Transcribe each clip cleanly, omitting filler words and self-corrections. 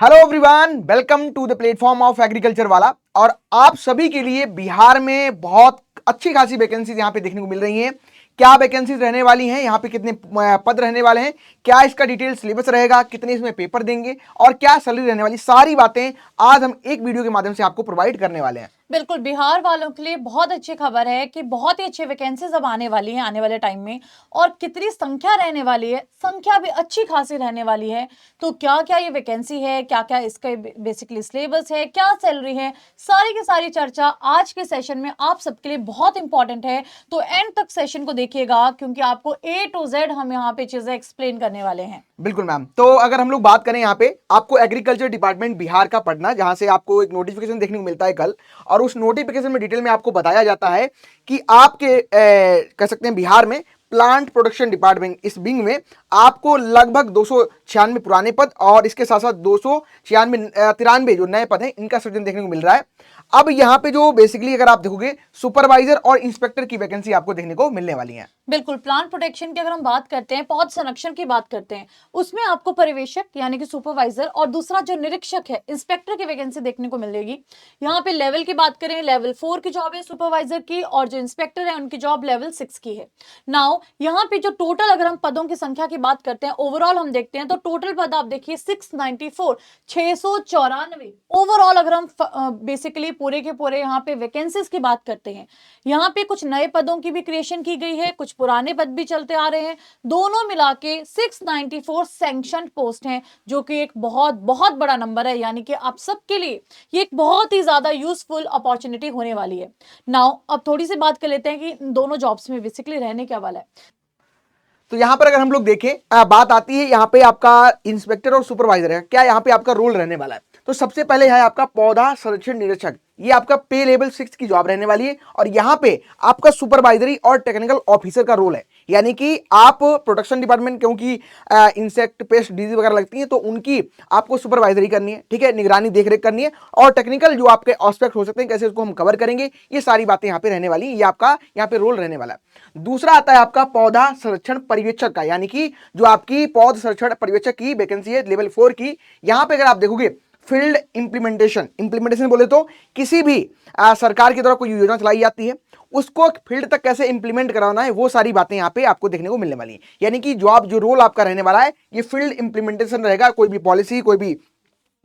Hello everyone, welcome to the platform of agriculture वाला। और आप सभी के लिए बिहार में बहुत अच्छी खासी वैकेंसीज यहाँ पे देखने को मिल रही हैं। क्या वैकेंसीज रहने वाली हैं, यहाँ पे कितने पद रहने वाले हैं, क्या इसका डिटेल सिलेबस रहेगा, कितने इसमें पेपर देंगे और क्या सैलरी रहने वाली, सारी बातें आज हम एक वीडियो के माध्यम से आपको प्रोवाइड करने वाले हैं। बिल्कुल, बिहार वालों के लिए बहुत अच्छी खबर है कि बहुत ही अच्छी वैकेंसीज अब आने वाली हैं आने वाले टाइम में। और कितनी संख्या रहने वाली है, संख्या भी अच्छी खासी रहने वाली है। तो क्या क्या ये वैकेंसी है, क्या क्या इसका बेसिकली सिलेबस है, क्या सैलरी है, सारी की सारी चर्चा आज के सेशन में आप सबके लिए बहुत इंपॉर्टेंट है। तो एंड तक सेशन को देखिएगा क्योंकि आपको A to Z हम यहाँ पे चीजें एक्सप्लेन करने वाले हैं। बिल्कुल मैम। तो अगर हम लोग बात करें यहाँ पे आपको एग्रीकल्चर डिपार्टमेंट बिहार का पढ़ना, जहां से आपको एक नोटिफिकेशन देखने को मिलता है कल, और उस नोटिफिकेशन में डिटेल में आपको बताया जाता है कि आपके कह सकते हैं बिहार में प्लांट प्रोडक्शन डिपार्टमेंट इस विंग में आपको लगभग 296 पुराने पद और इसके साथ साथ 293 जो नए पद हैं इनका सृजन देखने को मिल रहा है। अब यहाँ पे जो बेसिकली अगर आप देखोगे सुपरवाइजर और इंस्पेक्टर की वैकेंसी आपको देखने को मिलने वाली है। बिल्कुल, प्लांट प्रोटेक्शन की अगर हम बात करते हैं, पौध संरक्षण की बात करते हैं, उसमें आपको पर्यवेक्षक यानी कि सुपरवाइजर और दूसरा जो निरीक्षक है इंस्पेक्टर की वैकेंसी देखने को मिलेगी। यहाँ पे लेवल की बात करें, लेवल 4 की जॉब है सुपरवाइजर की, और जो इंस्पेक्टर है उनकी जॉब लेवल 6 की है। नाउ यहाँ पे जो टोटल अगर हम पदों की संख्या की बात करते हैं, ओवरऑल हम देखते हैं तो टोटल पद आप देखिए 694 694 ओवरऑल। अगर हम बेसिकली पूरे के पूरे यहाँ पे वैकेंसीज की बात करते हैं, यहाँ पे कुछ नए पदों की भी क्रिएशन की गई है, कुछ पुराने पद भी चलते आ रहे हैं, दोनों मिला के 694 सैंक्शन पोस्ट हैं, जो कि एक बहुत बहुत बड़ा नंबर है। यानी कि आप सबके लिए ये एक बहुत ही ज्यादा यूजफुल अपॉर्चुनिटी होने वाली है। नाउ अब थोड़ी सी बात कर लेते हैं कि दोनों जॉब्स में बेसिकली रहने क्या वाला है। तो यहां पर अगर हम लोग देखें, बात आती है यहाँ पे आपका इंस्पेक्टर और सुपरवाइजर है, क्या यहाँ पे आपका रोल रहने वाला है। तो सबसे पहले है आपका पौधा संरक्षण निरीक्षक, ये आपका पे लेवल 6 की जॉब रहने वाली है। और यहाँ पे आपका सुपरवाइजरी और टेक्निकल ऑफिसर का रोल है, यानी कि आप प्रोडक्शन डिपार्टमेंट, क्योंकि इंसेक्ट पेस्ट डिजीज वगैरह लगती हैं तो उनकी आपको सुपरवाइजरी करनी है, ठीक है, निगरानी देखरेख करनी है। और टेक्निकल जो आपके एस्पेक्ट हो सकते हैं, कैसे उसको हम कवर करेंगे, ये सारी बातें यहाँ पे रहने वाली, ये आपका यहाँ पे रोल रहने वाला है। दूसरा आता है आपका पौधा संरक्षण पर्यवेक्षक का, यानी कि जो आपकी पौध संरक्षण पर्यवेक्षक की वैकेंसी है लेवल 4 की। यहाँ पे अगर आप देखोगे फील्ड इंप्लीमेंटेशन बोले तो किसी भी सरकार की तरफ कोई योजना चलाई जाती है, उसको फील्ड तक कैसे इंप्लीमेंट कराना है, वो सारी बातें यहाँ पे आपको देखने को मिलने वाली है। यानी कि जो रोल आपका रहने वाला है ये फील्ड इंप्लीमेंटेशन रहेगा। कोई भी पॉलिसी, कोई भी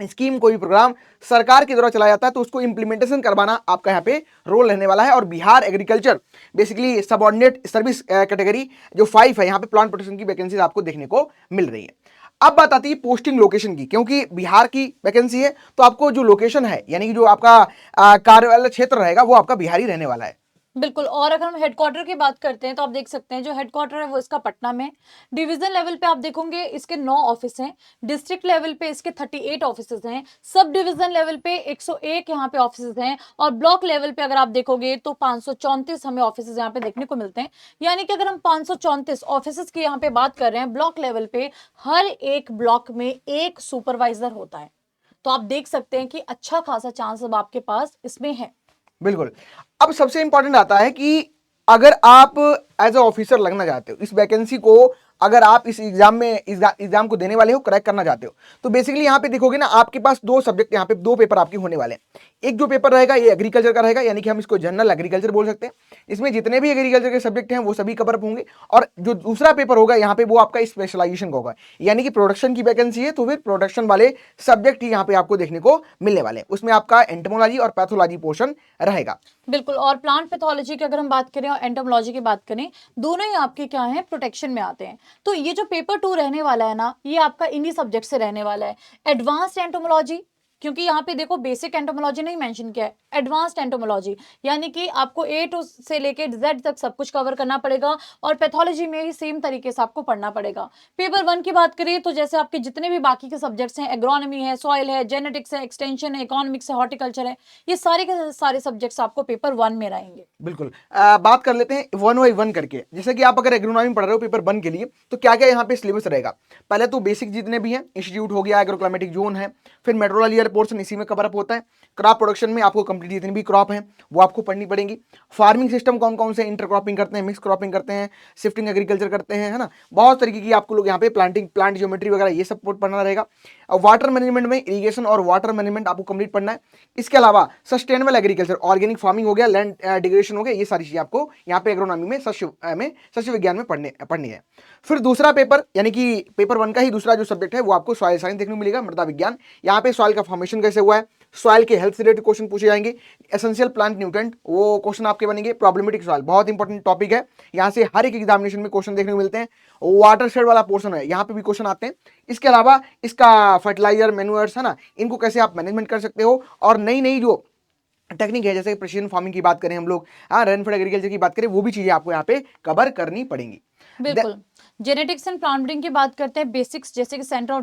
स्कीम, कोई भी प्रोग्राम सरकार के द्वारा चलाया जाता है तो उसको इंप्लीमेंटेशन करवाना आपका यहाँ पे रोल रहने वाला है। और Bihar agriculture basically subordinate service category जो 5 है, यहाँ पे प्लांट प्रोटेक्शन की वैकेंसीज आपको देखने को मिल रही है। अब बात आती है पोस्टिंग लोकेशन की, क्योंकि बिहार की वैकेंसी है तो आपको जो लोकेशन है, यानी कि जो आपका कार्यालय क्षेत्र रहेगा वो आपका बिहार ही रहने वाला है। बिल्कुल, और अगर हम हेडक्वार्टर की बात करते हैं तो आप देख सकते हैं जो हेडक्वार्टर है वो इसका पटना में। डिवीजन लेवल पे आप देखोगे इसके 9 ऑफिस हैं, डिस्ट्रिक्ट लेवल पे इसके 38 ऑफिसेज हैं, सब डिवीजन लेवल पे 101 यहाँ पे ऑफिसेज हैं, और ब्लॉक लेवल पे अगर आप देखोगे तो 534 हमें ऑफिसेज यहाँ पे देखने को मिलते हैं। यानी कि अगर हम 534 ऑफिसेज की यहाँ पे बात कर रहे हैं ब्लॉक लेवल पे, हर एक ब्लॉक में एक सुपरवाइजर होता है। तो आप देख सकते हैं कि अच्छा खासा चांस अब आपके पास इसमें है। बिल्कुल। अब सबसे इंपॉर्टेंट आता है कि अगर आप एज ए ऑफिसर लगना चाहते हो, इस वैकेंसी को अगर आप इस एग्जाम में एग्जाम को देने वाले हो, क्रैक करना चाहते हो, तो बेसिकली यहाँ पे देखोगे ना आपके पास 2 सब्जेक्ट, यहाँ पे 2 पेपर आपके होने वाले हैं। एक जो पेपर रहेगा ये एग्रीकल्चर का रहेगा, यानी कि हम इसको जनरल एग्रीकल्चर बोल सकते हैं। इसमें जितने भी एग्रीकल्चर के सब्जेक्ट हैं वो सभी कवर अप होंगे। और जो दूसरा पेपर होगा यहाँ पे वो आपका स्पेशलाइजेशन का होगा, यानी कि प्रोडक्शन की वैकेंसी है तो फिर प्रोडक्शन वाले सब्जेक्ट ही यहाँ पे आपको देखने को मिलने वाले हैं। उसमें आपका एंटोमोलॉजी और पैथोलॉजी पोर्शन रहेगा। बिल्कुल, और प्लांट पैथोलॉजी की अगर हम बात करें और एंटोमोलॉजी की बात करें, दोनों ही आपके क्या है, प्रोटेक्शन में आते हैं। तो ये जो पेपर 2 रहने वाला है ना, ये आपका इन्हीं सब्जेक्ट से रहने वाला है। एडवांस्ड एंटोमोलॉजी, क्योंकि यहाँ पे देखो बेसिक एंटोमोलॉजी नहीं मेंशन किया है, एडवांस्ड एंटोमोलॉजी, यानी कि आपको A to से लेके Z तक सब कुछ कवर करना पड़ेगा, और पैथोलॉजी में ही सेम तरीके से आपको पढ़ना पड़ेगा। पेपर 1 की बात करें तो जैसे आपके जितने भी बाकी के सब्जेक्ट्स हैं, एग्रोनॉमी है, सॉइल है, जेनेटिक्स है, एक्सटेंशन है, इकोनॉमिक्स है, हॉर्टिकल्चर है, ये सारे के सारे सब्जेक्ट्स आपको पेपर 1 में रहेंगे। बिल्कुल। बात कर लेते हैं 1 बाई 1 करके। जैसे कि आप अगर एग्रोनॉमी पढ़ रहे हो पेपर 1 के लिए, तो क्या क्या यहाँ पे सिलेबस रहेगा। पहले तो बेसिक जितने भी हैं, इंस्टीट्यूट हो गया, एग्रो क्लाइमेटिक जोन है, फिर मेट्रोलॉजी वाला पोर्शन इसी में कवर अप होता है। क्रॉप प्रोडक्शन में आपको कंप्लीट जितनी भी क्रॉप है वो आपको पढ़नी पड़ेगी। फार्मिंग सिस्टम कौन कौन से, इंटर क्रॉपिंग करते हैं, मिक्स क्रॉपिंग करते हैं, शिफ्टिंग एग्रीकल्चर करते हैं, है ना, बहुत तरीके की आपको लोग यहाँ पे प्लांट ज्योमेट्री वगैरह ये सब पढ़ना रहेगा। वाटर मैनेजमेंट में इरिगेशन और वाटर मैनेजमेंट आपको कंप्लीट पढ़ना है। इसके अलावा सस्टेनेबल एग्रीकल्चर, ऑर्गेनिक फार्मिंग हो गया, लैंड डिग्रेडेशन हो गया, ये सारी चीजें आपको यहाँ पे एग्रोनॉमी में सस्य विज्ञान में पढ़नी है। फिर दूसरा पेपर यानी कि पेपर 1 का ही दूसरा जो सब्जेक्ट है वो आपको सॉइल साइंस देखने को मिलेगा, मृदा विज्ञान। यहाँ पे सॉइल का फॉर्मेशन कैसे हुआ है, सॉइल के हेल्थ से रिलेटेड क्वेश्चन पूछे जाएंगे, एसेंशियल प्लांट न्यूट्रेंट वो क्वेश्चन आपके बनेंगे, प्रॉब्लमेटिक सॉइल बहुत इंपॉर्टेंट टॉपिक है, यहाँ से हर एक एग्जामिनेशन में क्वेश्चन देखने को मिलते हैं। वाटर शेड वाला पोर्शन है, यहाँ पे भी क्वेश्चन आते हैं। इसके अलावा इसका फर्टिलाइजर मैन्यूअर्स है ना, इनको कैसे आप मैनेजमेंट कर सकते हो, और नई नई जो टेक्निक है जैसे प्रिसीजन फार्मिंग की बात करें हम लोग, रेनफेड एग्रीकल्चर की बात करें, वो भी चीजें आपको यहाँ पे कवर करनी पड़ेंगी। बिल्कुल। जेनेटिक्स एंड प्लांट ब्रीडिंग की बात करते हैं, बेसिक्स जैसे कि सेंटर ऑफ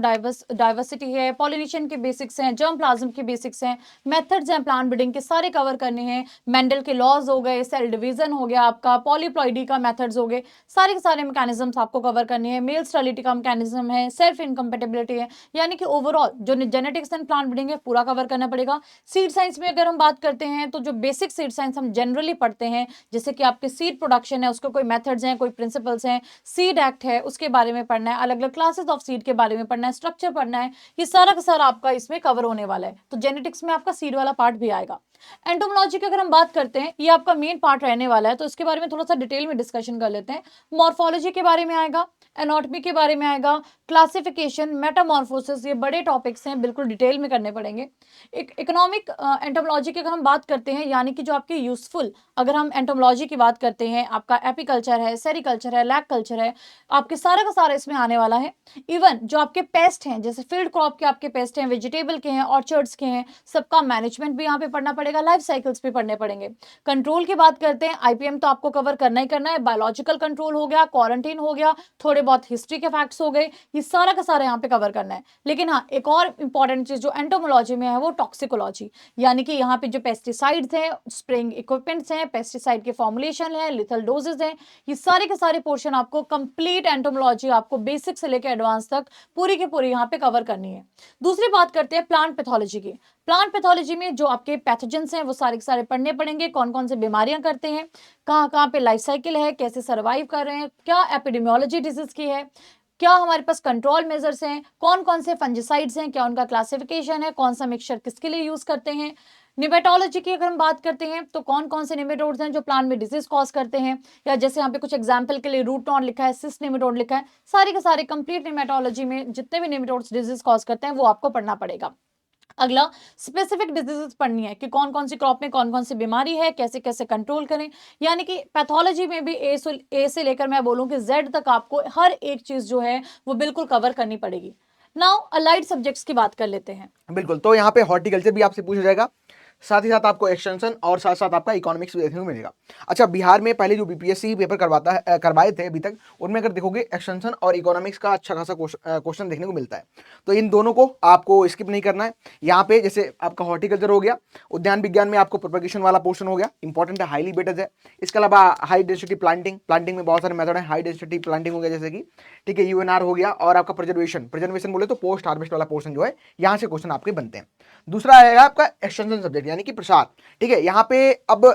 डाइवर्सिटी है, पॉलिनेशन के बेसिक्स हैं, जर्म प्लाज्म के बेसिक्स हैं, मेथड्स हैं प्लांट ब्रीडिंग के, सारे कवर करने हैं। मेंडल के लॉज हो गए, सेल डिवीजन हो गया आपका, पॉलीप्लॉइडी का मेथड्स हो गए, सारे के सारे मैकेनिज्म्स आपको कवर करने हैं। मेल स्टेरिलिटी का मैकेनिज्म है, सेल्फ इनकम्पेटिबिलिटी है, यानी कि ओवरऑल जो जेनेटिक्स एंड प्लांट ब्रीडिंग है पूरा कवर करना पड़ेगा। सीड साइंस में अगर हम बात करते हैं तो जो बेसिक सीड साइंस हम जनरली पढ़ते हैं, जैसे कि आपके सीड प्रोडक्शन है, उसके कोई मेथड्स हैं, कोई प्रिंसिपल्स हैं, सीड एक्ट है उसके बारे में पढ़ना है, अलग अलग क्लासेस ऑफ सीड के बारे में पढ़ना है, स्ट्रक्चर पढ़ना है, ये सारा का सारा आपका इसमें कवर होने वाला है। तो जेनेटिक्स में आपका सीड वाला पार्ट भी आएगा। एंटोमोलॉजी की अगर हम बात करते हैं, ये आपका मेन पार्ट रहने वाला है, तो इसके बारे में थोड़ा सा डिटेल में डिस्कशन कर लेते हैं। मॉर्फोलॉजी के बारे में आएगा, एनाटॉमी के बारे में आएगा, क्लासिफिकेशन, मेटामॉर्फोसिस, ये बड़े टॉपिक्स हैं, बिल्कुल डिटेल में करने पड़ेंगे। इकोनॉमिक एंटोमोलॉजी की अगर हम बात करते हैं, यानी कि जो आपके यूजफुल, अगर हम एंटोमोलॉजी की बात करते हैं, आपका एपीकल्चर है, सेरिकल्चर है, लैग कल्चर है, आपके सारा का सारा इसमें आने वाला है। इवन जो आपके पेस्ट हैं, जैसे फील्ड क्रॉप के आपके पेस्ट हैं, वेजिटेबल के हैं, ऑर्चर्ड्स के हैं, सबका मैनेजमेंट भी यहाँ पे पढ़ना पड़ेगा, लाइफ साइकिल्स भी पढ़ने पड़ेंगे। कंट्रोल की बात करते हैं, आईपीएम तो आपको कवर करना ही करना है, बायोलॉजिकल कंट्रोल हो गया, क्वारंटीन हो गया, थोड़े बहुत हिस्ट्री के फैक्ट्स हो गए, ये सारा का सारा यहाँ पे कवर करना है। लेकिन हाँ, एक और इंपॉर्टेंट चीज जो एंटोमोलॉजी में है वो टॉक्सिकोलॉजी, यानी कि यहाँ पे जो पेस्टिसाइड्स हैं, स्प्रेइंग इक्विपमेंट्स हैं, पेस्टिसाइड के फॉर्मुलेशन है, लिथल डोजेज हैं, ये सारे के सारे पोर्शन आपको कंप्लीट एंटोमोलॉजी आपको बेसिक से लेकर एडवांस तक पूरी की पूरी यहाँ पे कवर करनी है। दूसरी बात करते हैं प्लांट पैथोलॉजी की। प्लांट पैथोलॉजी में जो आपके पैथोजेंस हैं वो सारे के सारे पढ़ने पड़ेंगे, कौन कौन से बीमारियां करते हैं, कहाँ कहाँ पे लाइफ साइकिल है, कैसे सर्वाइव कर रहे हैं, क्या एपिडेमियोलॉजी डिजीज की है, क्या हमारे पास कंट्रोल मेजर्स हैं, कौन कौन से फंजिसाइड्स हैं, क्या उनका क्लासिफिकेशन है, कौन सा मिक्सचर किसके लिए यूज करते हैं। निमेटोलॉजी की अगर हम बात करते हैं तो कौन कौन से निमेटोड्स हैं जो प्लांट में डिजीज कॉज करते हैं, या जैसे यहाँ पे कुछ एग्जांपल के लिए रूट नॉट लिखा है, सिस निमेटोड लिखा है, सारे के सारे कंप्लीट निमेटोलॉजी में जितने भी निमेटोड्स डिजीज कॉज करते हैं वो आपको पढ़ना पड़ेगा। अगला स्पेसिफिक डिजीजेस पढ़नी है कि कौन कौन सी क्रॉप में कौन कौन सी बीमारी है, कैसे कैसे कंट्रोल करें, यानी कि पैथोलॉजी में भी ए से लेकर मैं बोलूं कि जेड तक आपको हर एक चीज जो है वो बिल्कुल कवर करनी पड़ेगी। नाउ अलाइड सब्जेक्ट्स की बात कर लेते हैं। बिल्कुल, तो यहाँ पे हॉर्टिकल्चर भी आपसे पूछा जाएगा, साथ ही साथ आपको एक्सटेंशन और साथ साथ आपका इकोनॉमिक्स भी देखने को मिलेगा। अच्छा, बिहार में पहले जो बीपीएससी पेपर करवाए थे अभी तक, उनमें अगर देखोगे एक्सटेंशन और इकोनॉमिक्स का अच्छा खासा क्वेश्चन देखने को मिलता है, तो इन दोनों को आपको स्किप नहीं करना है। यहाँ पे जैसे आपका हॉर्टिकल्चर हो गया, उद्यान विज्ञान में आपको प्रोपगेशन वाला पोर्शन हो गया, इंपॉर्टेंट है, हाईली वेटेड है। इसके अलावा हाई डेंसिटी प्लांटिंग में बहुत सारे मेथड है, हाई डेंसिटी प्लांटिंग हो गया जैसे कि, ठीक है, यूएनआर हो गया, और आपका प्रिजर्वेशन बोले तो पोस्ट हार्वेस्ट वाला पोर्शन जो है, यहाँ से क्वेश्चन आपके बनते हैं। दूसरा आएगा आपका एक्सटेंशन सब्जेक्ट यानी कि प्रसार, ठीक है। यहाँ पे अब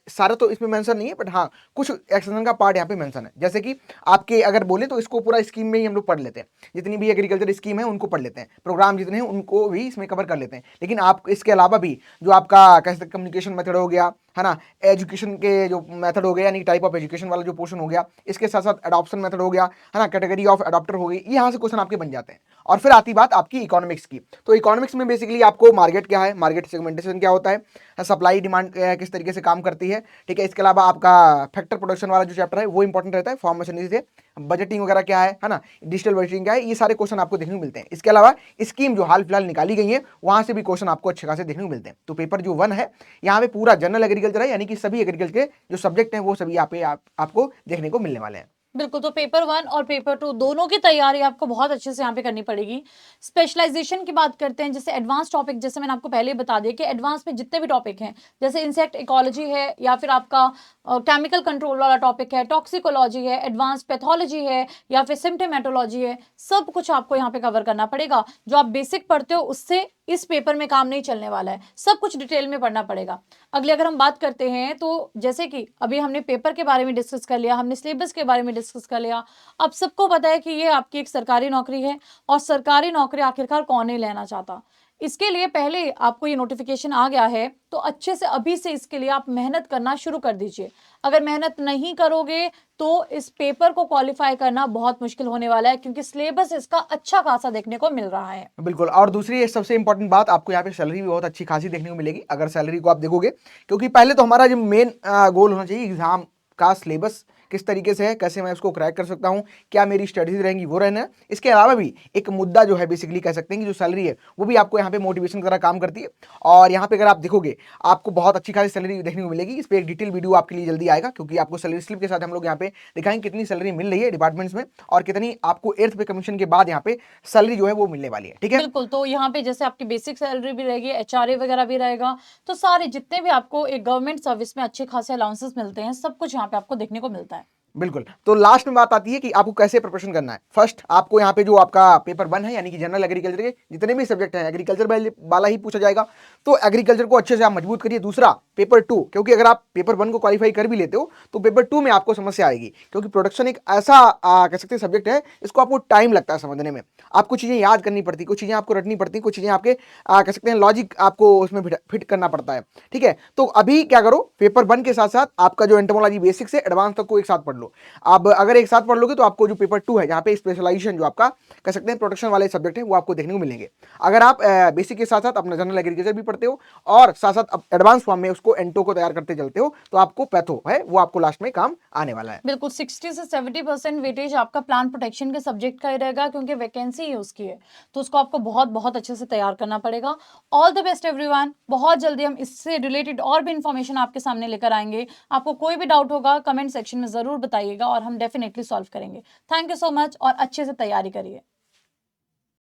सारा तो इसमें मेंशन नहीं है, बट हाँ कुछ एक्सटेंशन का पार्ट यहाँ पे मेंशन है, जैसे कि आपके अगर बोले तो इसको पूरा स्कीम में ही हम लोग पढ़ लेते हैं, जितनी भी एग्रीकल्चर स्कीम है उनको पढ़ लेते हैं, प्रोग्राम जितने हैं उनको भी इसमें कवर कर लेते हैं। लेकिन आप इसके अलावा भी जो आपका कैसे कम्युनिकेशन मेथड हो गया, है ना, एजुकेशन के जो मेथड हो गया यानी टाइप ऑफ एजुकेशन वाला जो पोर्शन हो गया, इसके साथ साथ एडॉप्शन मेथड हो गया, है ना, कैटेगरी ऑफ एडॉप्टर हो गई, ये यहाँ से क्वेश्चन आपके बन जाते हैं। और फिर आती बात आपकी इकोनॉमिक्स की, तो इकोनॉमिक्स में बेसिकली आपको मार्केट क्या है, मार्केट सेगमेंटेशन क्या होता है, सप्लाई डिमांड किस तरीके से काम करती है, ठीक है। इसके अलावा आपका फैक्टर प्रोडक्शन वाला जो चैप्टर है वो इंपॉर्टेंट रहता है, फॉर्म मशीनरी से बजटिंग वगैरह क्या है ना, डिजिटल बजटिंग क्या है, ये सारे क्वेश्चन आपको देखने को मिलते हैं। इसके अलावा स्कीम जो हाल फिलहाल निकाली गई है वहां से भी क्वेश्चन आपको अच्छे खासे देखने को मिलते हैं। तो पेपर जो 1 है यहाँ पे पूरा जनरल एग्रीकल्चर है, यानी कि सभी एग्रीकल्चर के जो सब्जेक्ट हैं वो सभी यहाँ पे आपको देखने को मिलने वाले हैं। बिल्कुल, तो पेपर 1 और पेपर 2 दोनों की तैयारी आपको बहुत अच्छे से यहाँ पे करनी पड़ेगी। स्पेशलाइजेशन की बात करते हैं, जैसे एडवांस टॉपिक, जैसे मैंने आपको पहले ही बता दिया कि एडवांस में जितने भी टॉपिक हैं, जैसे इंसेक्ट इकोलॉजी है, या फिर आपका केमिकल कंट्रोल वाला टॉपिक है, टॉक्सिकोलॉजी है, एडवांस पैथोलॉजी है, या फिर सिम्टोमेटोलॉजी है, सब कुछ आपको यहाँ पे कवर करना पड़ेगा। जो आप बेसिक पढ़ते हो उससे इस पेपर में काम नहीं चलने वाला है, सब कुछ डिटेल में पढ़ना पड़ेगा। अगले अगर हम बात करते हैं तो जैसे कि अभी हमने पेपर के बारे में डिस्कस कर लिया, हमने सिलेबस के बारे में डिस्कस कर लिया। अब सबको पता है कि ये आपकी एक सरकारी नौकरी है और सरकारी नौकरी आखिरकार कौन नहीं लेना चाहता। इसके लिए पहले आपको ये नोटिफिकेशन आ गया है तो अच्छे से अभी से इसके लिए आप मेहनत करना शुरू कर दीजिए। अगर मेहनत नहीं करोगे तो इस पेपर को क्वालिफाई करना बहुत मुश्किल होने वाला है, क्योंकि सिलेबस इसका अच्छा खासा देखने को मिल रहा है। बिल्कुल। और दूसरी ये सबसे इंपॉर्टेंट बात, आपको यहाँ पे सैलरी भी बहुत अच्छी खासी देखने को मिलेगी अगर सैलरी को आप देखोगे, क्योंकि पहले तो हमारा जो मेन गोल होना चाहिए एग्जाम का सिलेबस किस तरीके से है, कैसे मैं उसको क्रैक कर सकता हूँ, क्या मेरी स्टडीज रहेंगी, वो रहना है। इसके अलावा भी एक मुद्दा जो है बेसिकली कह सकते हैं कि जो सैलरी है वो भी आपको यहाँ पे मोटिवेशन की तरह काम करती है। और यहाँ पे अगर आप देखोगे आपको बहुत अच्छी खासी सैलरी देखने को मिलेगी। इस पर एक डिटेल वीडियो आपके लिए जल्दी आएगा, क्योंकि आपको सैलरी स्लिप के साथ हम लोग यहाँ पे दिखाएंगे कितनी सैलरी मिल रही है डिपार्टमेंट्स में और कितनी आपको 8th पे कमीशन के बाद यहाँ पे सैलरी जो है वो मिलने वाली है। ठीक है, बिल्कुल। तो यहाँ पे जैसे आपकी बेसिक सैलरी भी रहेगी, एचआरए वगैरह भी रहेगा, तो सारे जितने भी आपको एक गवर्नमेंट सर्विस में अच्छे खासे अलाउंसेस मिलते हैं, सब कुछ यहाँ पे आपको देखने को मिलता है। बिल्कुल। तो लास्ट में बात आती है कि आपको कैसे प्रिपरेशन करना है। फर्स्ट आपको यहाँ पे जो आपका पेपर 1 है यानी कि जनरल एग्रीकल्चर के जितने भी सब्जेक्ट हैं एग्रीकल्चर वाला ही पूछा जाएगा, तो एग्रीकल्चर को अच्छे से आप मजबूत करिए। दूसरा पेपर 2, क्योंकि अगर आप पेपर 1 को क्वालिफाई कर भी लेते हो तो पेपर 2 में आपको समस्या आएगी, क्योंकि प्रोडक्शन एक ऐसा कह सकते हैं सब्जेक्ट है, इसको आपको टाइम लगता है समझने में। आपको चीज़ें याद करनी पड़ती, कुछ चीज़ें आपको रटनी पड़ती, कुछ चीज़ें आपके कह सकते हैं लॉजिक आपको उसमें फिट करना पड़ता है। ठीक है, तो अभी क्या करो, पेपर 1 के साथ साथ आपका जो एंटोमोलॉजी बेसिक से एडवांस तक को एक साथ पढ़ लो। अब अगर एक साथ पढ़ लोगे तो आपको जो पेपर 2 है जहाँ पे स्पेशलाइजेशन जो आपका कह सकते हैं प्रोडक्शन वाले सब्जेक्ट है वो आपको देखने को मिलेंगे। अगर आप बेसिक के साथ साथ अपना जनरल एग्रीकल्चर भी पढ़ते हो और साथ साथ एडवांस फॉर्म में उसको एंटो को तैयार करते चलते हो तो आपको पैथो है वो आपको लास्ट में काम आने वाला है। बिल्कुल 60 से 70% वेटेज आपका प्लांट प्रोटेक्शन के सब्जेक्ट का ही रहेगा, क्योंकि वैकेंसी ही उसकी है, तो उसको आपको बहुत बहुत अच्छे से तैयार करना पड़ेगा। All the best everyone. बहुत जल्दी हम इससे रिलेटेड और भी इंफॉर्मेशन आपके सामने लेकर आएंगे। आपको कोई भी डाउट होगा कमेंट सेक्शन में जरूर बताइएगा और हम डेफिनेटली सॉल्व करेंगे। थैंक यू सो मच और अच्छे से तैयारी करिए।